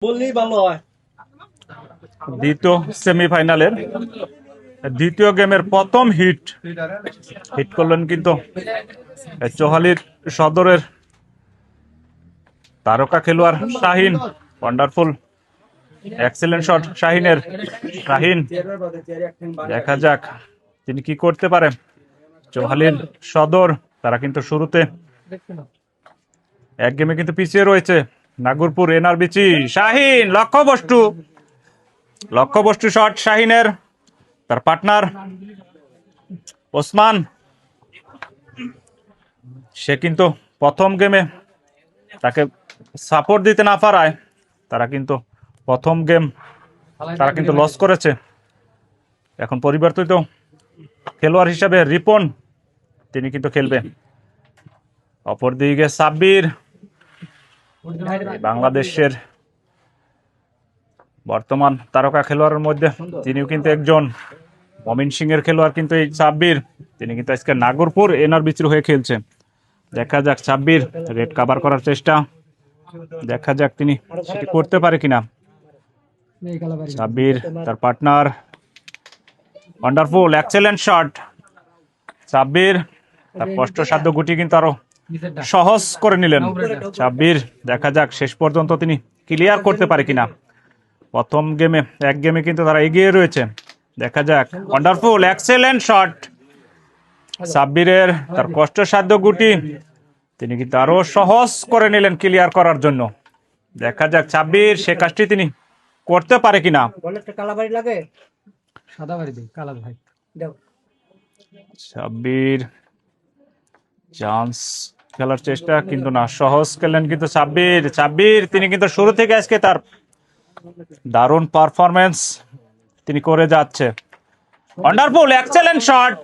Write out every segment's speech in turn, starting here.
বললেই ভালো হয়। দ্বিতীয় সেমিফাইনালের দ্বিতীয় গেমের প্রথম হিট হিট করলেন কিন্তু চৌহালির সদরের তারকা খেলোয়াড় শাহিন। ওয়ান্ডারফুল এক্সেলেন্ট শট শাহিনের। শাহিন, দেখা যাক তিনি কি করতে পারেন। চৌহালির সদর তারা কিন্তু শুরুতে এক গেমে কিন্তু পিছিয়ে রয়েছে। নাগরপুর এনআরবিচি। শাহিন, লক্ষ্যবস্তু শট শাহিনের। তার পার্টনার ওসমান, সে কিন্তু প্রথম গেমে তাকে সাপোর্ট দিতে না পারায় তারা কিন্তু প্রথম গেম তারা কিন্তু লস করেছে। এখন পরিবর্তিত খেলোয়াড় হিসাবে রিপন তিনি কিন্তু খেলবে। অপরদিকে সাব্বির, বাংলাদেশের বর্তমান তারকা খেলোয়াড়ের মধ্যে তিনিও কিন্তু একজন। মমিন সিং এর খেলোয়াড় কিন্তু এই সাব্বির, তিনি কিন্তু আজকে নাগরপুর এনআরবিচির হয়ে খেলছে। দেখা যাক সাব্বির রেড কাভার করার চেষ্টা, দেখা যাক তিনি সেটি করতে পারে কিনা। সাব্বির, তার partner, wonderful excellent shot. Sabbir তার কষ্টসাধ্য গুটি কিন্তু আরো সহজ করে নিলেন। সাব্বির, দেখা যাক শেষ পর্যন্ত তিনি ক্লিয়ার করতে পারে কিনা। প্রথম গেমে এক গেমে কিন্তু তারা এগিয়ে রয়েছে। দেখা যাক। ওয়ান্ডারফুল এক্সেলেন্ট শট সাব্বিরের, তার কষ্টসাধ্য গুটি তিনি কিন্তু আরো সহজ করে নিলেন ক্লিয়ার করার জন্য। দেখা যাক সাব্বির সে কাজটি তিনি করতে পারে কিনা। সাব্বির চান্স খেলার চেষ্টা, কিন্তু না, সহজ খেলেন কিন্তু সাব্বির। সাব্বির তিনি কিন্তু শুরু থেকে আজকে তার দারুণ পারফরমেন্স তিনি করে যাচ্ছে। Wonderful excellent shot.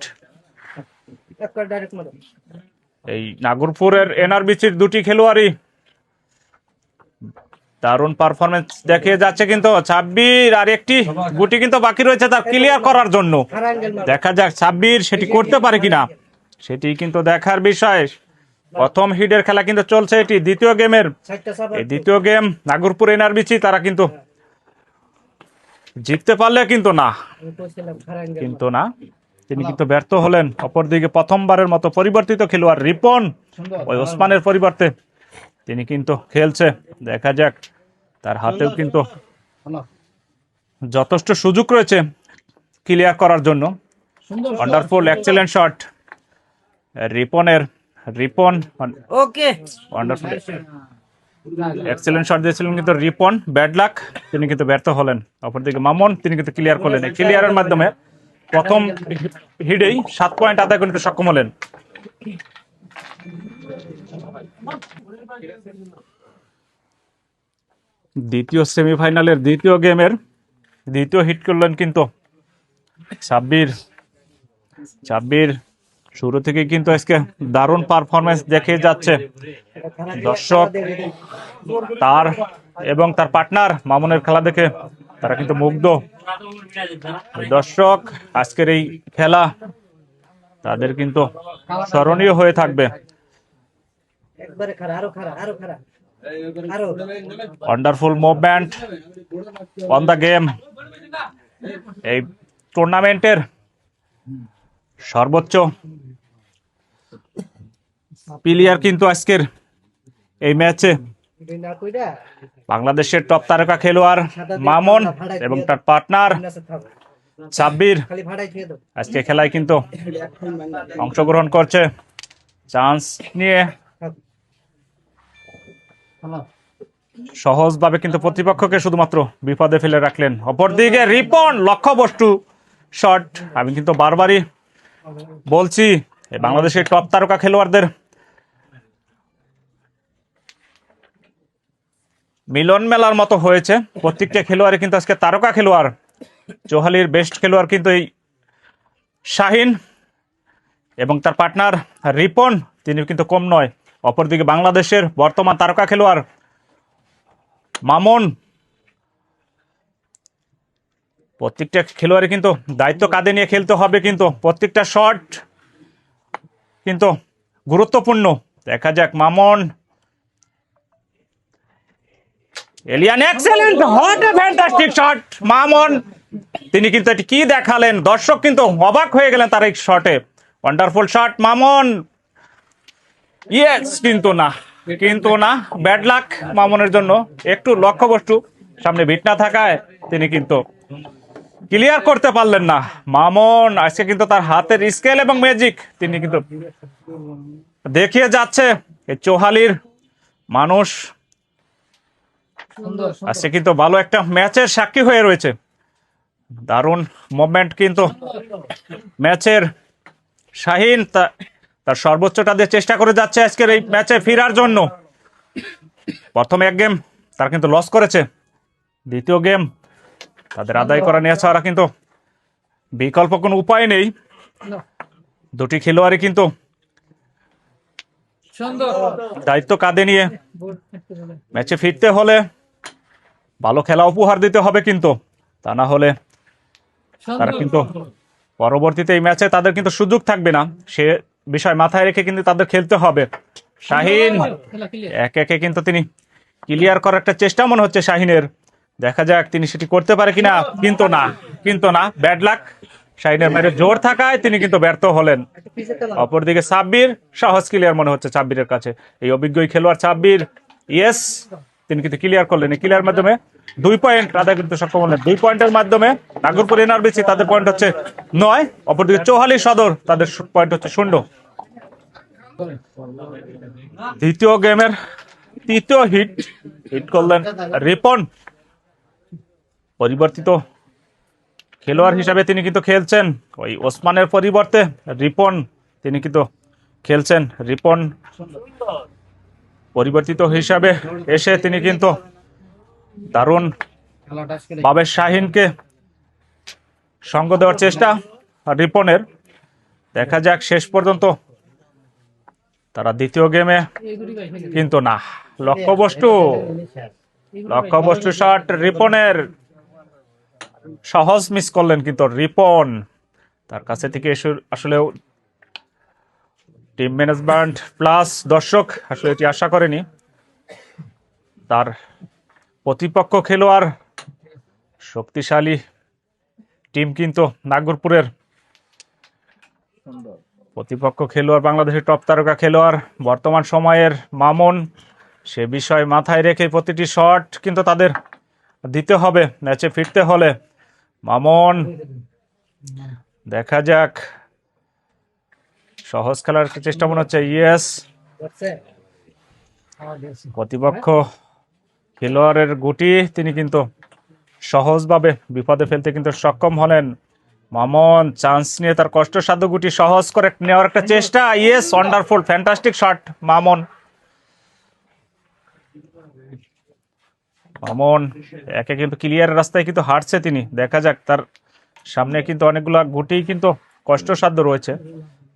এই নাগরপুরের এনআরবিসির দুটি খেলোয়াড়ই দারুণ পারফরমেন্স দেখিয়ে যাচ্ছে, কিন্তু সাব্বির আর একটি গুটি কিন্তু বাকি রয়েছে তার ক্লিয়ার করার জন্য। দেখা যাক সাব্বির সেটি করতে পারে কিনা, সেটি কিন্তু দেখার বিষয়। প্রথম হিডের খেলা কিন্তু চলছে, এটি দ্বিতীয় গেমের। এই দ্বিতীয় গেম নাগরপুর এনআরবিসি তারা কিন্তু জিততে পারলে কিন্তু না তিনি কিন্তু ব্যর্থ হলেন। অপরদিকে প্রথমবারের মতো পরিবর্তিত খেলোয়াড় রিপন ওই ওসমানের পরিবর্তে তিনি কিন্তু খেলছে। দেখা যাক, তার হাতেও কিন্তু যথেষ্ট সুযোগ রয়েছে ক্লিয়ার করার জন্য। ওয়ান্ডারফুল এক্সেলেন্ট শট রিপনের। রিপন ওয়ান্ডারফুল এক্সেলেন্ট শট দিয়েছিলেন কিন্তু রিপন, ব্যাড লাক, তিনি কিন্তু ব্যর্থ হলেন। অপরদিকে মামুন তিনি কিন্তু ক্লিয়ার করলেন। এই ক্লিয়ারের মাধ্যমে প্রথম হিডেই 7 পয়েন্ট আদায় করতে সক্ষম হলেন। দ্বিতীয় সেমিফাইনালের দ্বিতীয় গেমের দ্বিতীয় হিট করলেন কিন্তু সাব্বির। সাব্বির শুরু থেকে কিন্তু আজকে দারুণ পারফরমেন্স দেখে যাচ্ছে। দর্শক তার এবং তার পার্টনার মামুনের খেলা দেখে তারা কিন্তু মুগ্ধ। দর্শক আজকের এই খেলা তাদের কিন্তু স্মরণীয় হয়ে থাকবে। Wonderful movement on the game. এই টুর্নামেন্টের সর্বোচ্চ প্লেয়ার কিন্তু আজকের এই ম্যাচে বাংলাদেশের টপ তারকা খেলোয়াড় মামুন এবং তার পার্টনার সাব্বির আজকে খেলায় কিন্তু অংশগ্রহণ করছে। চান্স নিয়ে সহজভাবে কিন্তু প্রতিপক্ষকে শুধুমাত্র বিপদে ফেলে রাখলেন। অপরদিকে রিপন লক্ষ্যবস্তু শট। আমি কিন্তু বারবারই বলছি বাংলাদেশের টপ তারকা খেলোয়াড়দের মিলন মেলার মতো হয়েছে। প্রত্যেকটা খেলোয়াড়ই কিন্তু আজকে তারকা খেলোয়াড়। চৌহালির বেস্ট খেলোয়াড় কিন্তু এই শাহিন এবং তার পার্টনার রিপন, তিনি কিন্তু কম নয়। অপরদিকে বাংলাদেশের বর্তমান তারকা খেলোয়াড় মামুন। প্রত্যেকটা খেলোয়াড়ই কিন্তু দায়িত্ব কাঁধে নিয়ে খেলতে হবে, কিন্তু প্রত্যেকটা শট কিন্তু গুরুত্বপূর্ণ। দেখা যাক Mamun alien excellent, what a fantastic shot. Mamun তিনি কিন্তু এটি কি দেখালেন, দর্শক কিন্তু অবাক হয়ে গেলেন তার এই শটে। Wonderful shot Mamun. ইয়েস, কিন্তু না ব্যাড লাক মামুনের জন্য। একটু লক্ষ্যবস্তু সামনে ভিট না থাকায় তিনি কিন্তু ক্লিয়ার করতে পারলেন না। মামুন আজকে কিন্তু তার হাতের স্কেল এবং ম্যাজিক তিনি কিন্তু দেখিয়ে যাচ্ছে। এই চৌহালির মানুষ আজকে কিন্তু ভালো একটা ম্যাচের সাক্ষী হয়ে রয়েছে। দারুণ মুভমেন্ট কিন্তু ম্যাচের। শাহিন তার সর্বোচ্চটা দিয়ে চেষ্টা করে যাচ্ছে আজকের এই ম্যাচে ফেরার জন্য। প্রথম এক গেম তারা কিন্তু লস করেছে, দ্বিতীয় গেম তাদের আদায় করা নিয়ে ছাড়া কিন্তু বিকল্প কোনো উপায় নেই। দুটি খেলোয়াড়ই কিন্তু দায়িত্ব কাঁধে নিয়ে ম্যাচে ফিরতে হলে ভালো খেলা উপহার দিতে হবে, কিন্তু তা না হলে তারা কিন্তু পরবর্তীতে এই ম্যাচে তাদের কিন্তু সুযোগ থাকবে না। সে বিষয় মাথায় রেখে কিন্তু তাদের খেলতে হবে। শাহিন একে একে কিন্তু তিনি ক্লিয়ার করার একটা চেষ্টা মনে হচ্ছে শাহিনের। দেখা যাক তিনি সেটি করতে পারে কিনা। কিন্তু না ব্যাড লাক। শাহিনের মেরে জোর থাকায় তিনি কিন্তু ব্যর্থ হলেন। অপরদিকে সাব্বির সহজ ক্লিয়ার মনে হচ্ছে সাব্বিরের কাছে। এই অভিজ্ঞ খেলোয়াড় সাব্বির, ইয়েস, তিনি কিন্তু ক্লিয়ার করলেন। এই ক্লিয়ার মাধ্যমে 2 পয়েন্ট আদায় করতে সক্ষম হলেন। 2 পয়েন্টের মাধ্যমে নাগরপুর এনআরবিসি তাদের পয়েন্ট হচ্ছে 9, অপরদিকে চৌহালি সদর তাদের পয়েন্ট হচ্ছে 0। দ্বিতীয় গেমের তৃতীয় হিট করলেন রিপন। পরিবর্তিত খেলোয়াড় হিসাবে তিনি কিন্তু খেলছেন। ওই ওসমানের পরিবর্তে রিপন তিনি কিন্তু খেলছেন। রিপন পরিবর্তিত হিসাবে এসে তিনি কিন্তু দারুণ ভাবে শাহিনকে সঙ্গ দেওয়ার চেষ্টা রিপনের। দেখা যাক শেষ পর্যন্ত তারা দ্বিতীয় গেমে কিন্তু না। লক্ষ্যবস্তু শট রিপনের, সহজ মিস করলেন কিন্তু রিপন। তার কাছে থেকে আসলে টিম ম্যানেজমেন্ট প্লাস দর্শক আসলে এটি আশা করেনি। তার প্রতিপক্ষ খেলোয়াড় শক্তিশালী টিম কিন্তু নাগরপুরের প্রতিপক্ষ খেলোয়াড় বাংলাদেশের টপ তারকা খেলোয়াড় বর্তমান সময়ের মামুন। সে বিষয় মাথায় রেখে প্রতিটি শট কিন্তু তাদের দিতে হবে ম্যাচে ফিরতে হলে। মামুন দেখা যাক, সহজ খেলার চেষ্টা মনে হচ্ছে। ইয়েস, প্রতিপক্ষ খেলোয়াড়ের গুটি তিনি কিন্তু সহজভাবে বিপদে ফেলতে কিন্তু সক্ষম হলেন। মামুন চান্স নিয়ে তার কষ্টসাধ্য গুটি সহজ করে নেওয়ার একটা চেষ্টা। Yes, wonderful fantastic shot Mamun. একে কিন্তু ক্লিয়ার রাস্তায় কিন্তু হাঁটছে তিনি। দেখা যাক, তার সামনে কিন্তু অনেকগুলা গুটি কিন্তু কষ্টসাধ্য রয়েছে।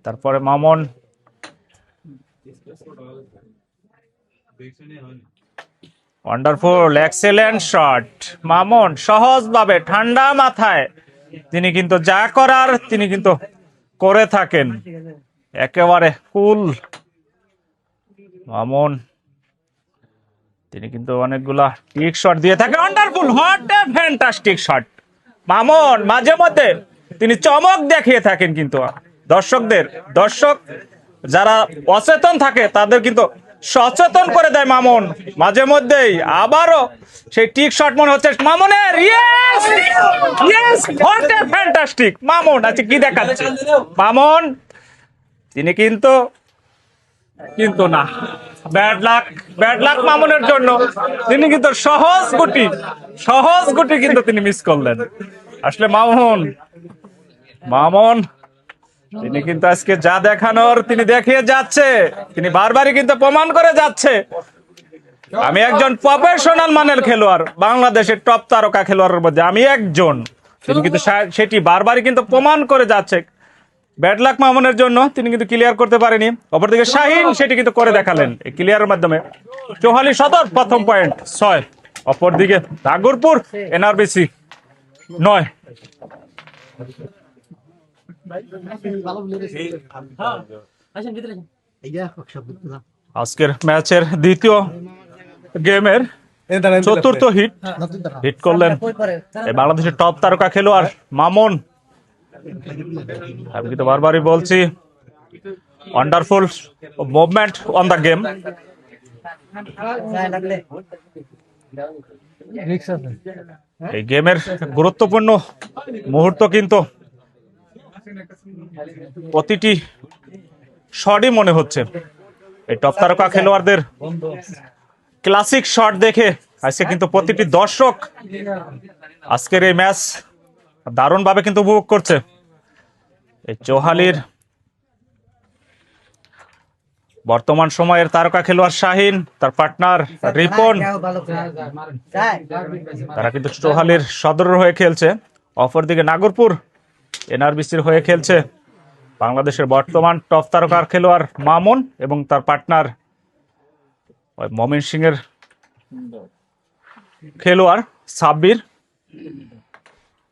তারপরে Mamun wonderful excellent shot. Mamun সহজভাবে ঠান্ডা মাথায় তিনি কিন্তু যা করার তিনি কিন্তু করে থাকেন, একেবারে কুল। মামুন তিনি কিন্তু অনেকগুলা টিক শট দিয়ে থাকে। Wonderful, what a fantastic shot. Mamun মাঝে মধ্যে তিনি চমক দেখিয়ে থাকেন কিন্তু দর্শক যারা অচেতন থাকে তাদের কিন্তু সচেতন করে দেয় মামুন মাঝে মধ্যেই। আবারও সেই টিক শট মনে হচ্ছে মামুনের। Yes yes, what a fantastic. Mamun আচ্ছা কি দেখাচ্ছে মামুন, তিনি কিন্তু না, ব্যাড লাক মামুনের জন্য। তিনি কিন্তু সহজ গুটি কিন্তু তিনি মিস করলেন। আসলে মামুন তিনি কিন্তু আজকে যা দেখানোর তিনি দেখিয়ে যাচ্ছে, তিনি বারবারই কিন্তু প্রমাণ করে যাচ্ছে আমি একজন প্রফেশনাল মানের খেলোয়াড়, বাংলাদেশের টপ তারকা খেলোয়াড়ের মধ্যে আমি একজন। তিনি কিন্তু সেটি বারবারই কিন্তু প্রমাণ করে যাচ্ছে। ব্যাড লাক মামুনের জন্য তিনি কিন্তু ক্লিয়ার করতে পারেনি। অপরদিকে শাহিন সেটি কিন্তু করে দেখালেন এই ক্লিয়ারের মাধ্যমে। চৌহালি সদর প্রথম পয়েন্ট 6, অপরদিকে নাগরপুর এনআরবিসি 9। আজকের ম্যাচের দ্বিতীয় গেমের চতুর্থ হিট হিট করলেন এই বাংলাদেশের টপ তারকা খেলোয়াড় মামুন। আমি কিন্তু বারবারই বলছি, wonderful movement on the game. এই গেমের গুরুত্বপূর্ণ মুহূর্ত কিন্তু প্রতিটি শটই মনে হচ্ছে এই টপ তারকা খেলোয়াড়দের ক্লাসিক শট দেখে আজকে কিন্তু প্রতিটি দর্শক আজকের এই ম্যাচ দারুণ ভাবে কিন্তু উপভোগ করছে। এই চৌহালির বর্তমান সময়ের তারকা খেলোয়াড় শাহিন, তার পার্টনার রিপন, তারা কিন্তু চৌহালির সদরের হয়ে খেলছে। অপরদিকে নাগরপুর এনআরবিসির হয়ে খেলছে বাংলাদেশের বর্তমান টপ তারকার খেলোয়াড় মামুন এবং তার পার্টনার ময়মনসিংহ এর খেলোয়াড় সাব্বির।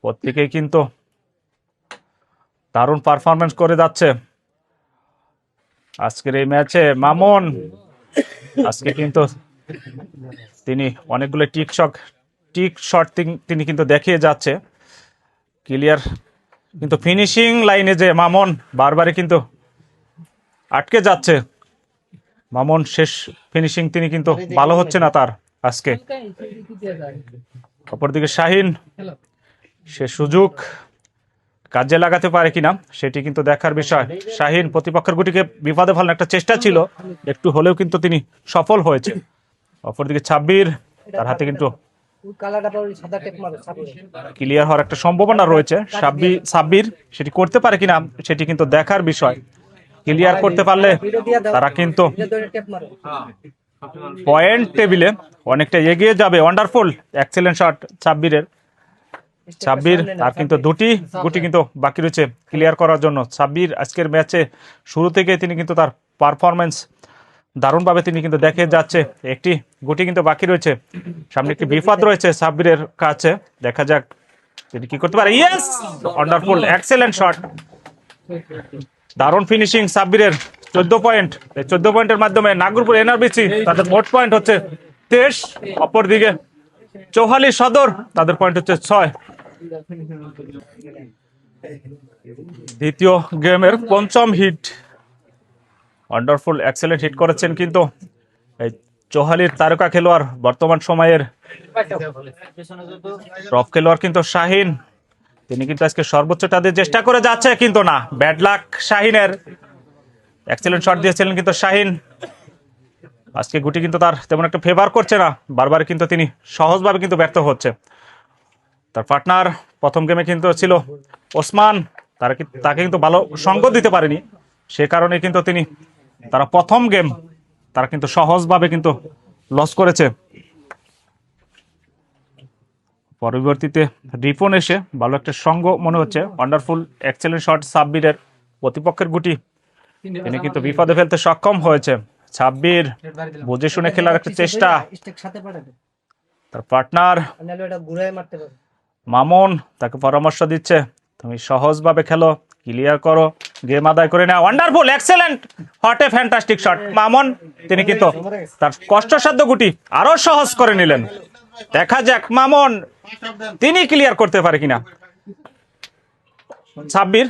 প্রত্যেকেই কিন্তু দারুণ পারফরমেন্স করে যাচ্ছে আজকের এই ম্যাচে। মামুন আজকে কিন্তু তিনি অনেকগুলো টিক শট তিনি কিন্তু দেখিয়ে যাচ্ছে। ক্লিয়ার কিন্তু ফিনিশিং লাইনে যে মামুন বারবারই কিন্তু আটকে যাচ্ছে। মামুন শেষ ফিনিশিং তিনি কিন্তু ভালো হচ্ছে না তার আজকে। অপরদিকে শাহিন সে সুযোগ কাজে লাগাতে পারে কিনা সেটি কিন্তু দেখার বিষয়। শাহিন প্রতিপক্ষের গুটিকে বিপদে ফেলার একটা চেষ্টা ছিল, একটু হলেও কিন্তু তিনি সফল হয়েছে। অপরদিকে সাব্বির, তার হাতে কিন্তু ক্লিয়ার হওয়ার একটা সম্ভাবনা রয়েছে। সাব্বির সেটি করতে পারে কিনা সেটি কিন্তু দেখার বিষয়। ক্লিয়ার করতে পারলে তারা কিন্তু পয়েন্ট টেবিলে অনেকটা এগিয়ে যাবে। ওয়ান্ডারফুল এক্সেলেন্ট শট সাব্বিরের। সাব্বির আর কিন্তু দুটি গুটি কিন্তু বাকি রয়েছে ক্লিয়ার করার জন্য। সাব্বির আজকের ম্যাচে শুরু থেকে তিনি কিন্তু তার পারফরমেন্স দারুণভাবে তিনি কিন্তু দেখে যাচ্ছে। একটি গুটি কিন্তু বাকি রয়েছে, সামনে একটি বিপদ রয়েছে সাব্বিরের কাছে। দেখা যাক তিনি কি করতে পারে। ইয়েস, ওয়ান্ডারফুল এক্সেলেন্ট শট, দারুণ ফিনিশিং সাব্বিরের। 14 পয়েন্ট, এই 14 পয়েন্টের মাধ্যমে নাগরপুর এনআরবিসি তাদের মোট পয়েন্ট হচ্ছে 23। অপরদিকে চৌহালি সদর তাদের পয়েন্ট হচ্ছে 6। দ্বিতীয় গেমের পঞ্চম হিট, ওয়ান্ডারফুল এক্সেলেন্ট হিট করেছেন কিন্তু এই চৌহালির তারকা খেলোয়াড় বর্তমান সময়ের টপ খেলোয়াড় কিন্তু শাহিন। তিনি কিন্তু আজকে সর্বোচ্চটা দিয়ে চেষ্টা করে যাচ্ছে কিন্তু না, ব্যাড লাক শাহিনের। এক্সেলেন্ট শট দিয়েছিলেন কিন্তু শাহিন, আজকে গুটি কিন্তু তার তেমন একটা ফেভার করছে না, বারবার কিন্তু তিনি সহজভাবে কিন্তু ব্যর্থ হচ্ছে। তার পার্টনার প্রথম গেমে কিন্তু ছিল ওসমান, তাকে কিন্তু ভালো সঙ্গ দিতে পারেনি, সে কারণে কিন্তু তারা প্রথম গেম তারা কিন্তু সহজভাবে কিন্তু লস করেছে। পরবর্তীতে রিপন এসে ভালো একটা সঙ্গ মনে হচ্ছে। ওয়ান্ডারফুল এক্সেলেন্ট শট সাব্বিরের, প্রতিপক্ষের গুটি তিনি কিন্তু বিপদে ফেলতে সক্ষম হয়েছে। সাব্বির বুঝে শুনে খেলার একটা চেষ্টা। তার পার্টনার মামুন তাকে পরামর্শ দিচ্ছে, তুমি সহজভাবে খেলো, ক্লিয়ার করো, গেম আদায় করে নেওয়া। Wonderful excellent, hot a fantastic shot Mamun. তিনি কিন্তু তার কষ্টসাধ্য গুটি আরো সহজ করে নিলেন। দেখা যাক মামুন তিনি ক্লিয়ার করতে পারে কিনা। সাব্বির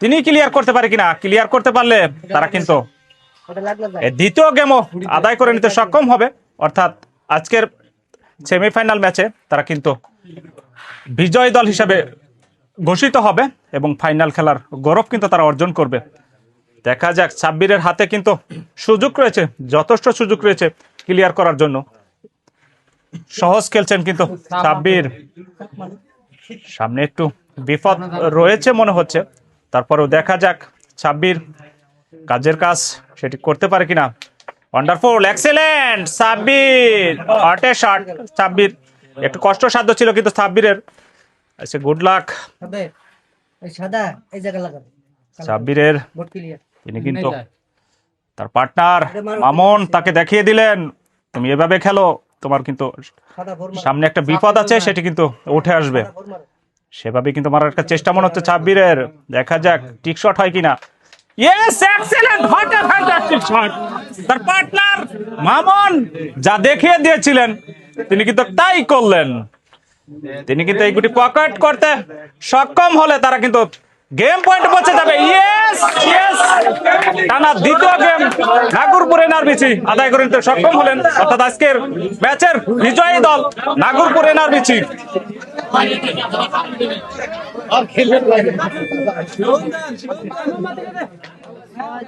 তিনি ক্লিয়ার করতে পারে কিনা। ক্লিয়ার করতে পারলে তারা কিন্তু দ্বিতীয় গেমও আদায় করে নিতে সক্ষম হবে। অর্থাৎ আজকের সেমিফাইনাল ম্যাচে তারা কিন্তু বিজয়ী দল হিসেবে ঘোষিত হবে এবং ফাইনাল খেলার গৌরব কিন্তু তারা অর্জন করবে। দেখা যাক, সাব্বিরের হাতে কিন্তু সুযোগ রয়েছে, যথেষ্ট সুযোগ রয়েছে ক্লিয়ার করার জন্য। সহজ খেলছেন কিন্তু সাব্বির, সামনে একটু বিপদ রয়েছে মনে হচ্ছে, তারপরেও দেখা যাক সাব্বির কাজের কাজ সেটি করতে পারে কিনা। ওয়ান্ডারফুল এক্সেলেন্ট সাব্বির, হট এ শট সাব্বির। একটু কষ্টসাধ্য ছিল কিন্তু সাব্বিরের, আচ্ছা গুড লাক সাব্বিরের। তিনি কিন্তু তার পার্টনার মামুন তাকে দেখিয়ে দিলেন, তুমি এভাবে খেলো, তোমার কিন্তু সামনে একটা বিপদ আছে, সেটি কিন্তু উঠে আসবে। সেভাবে কিন্তু মারার একটা চেষ্টা মনে হচ্ছে সাব্বিরের। দেখা যাক টিক শট হয় কিনা। Yes, excellent, hot a fantastic shot. তার পার্টনার মামুন যা দেখিয়ে দিয়েছিলেন তিনি কিন্তু তাই করলেন। তিনি কিন্তু এই গুটি পকেট করতে সক্ষম হলে তারা কিন্তু গেম পয়েন্ট পৌঁছে যাবে। ইয়েস ইয়েস, টানা দ্বিতীয় গেম নাগরপুর এনআরবিসি আদায় করে নিতে সক্ষম হলেন, অর্থাৎ আজকের ম্যাচের বিজয়ী দল নাগরপুর এনআরবিসি।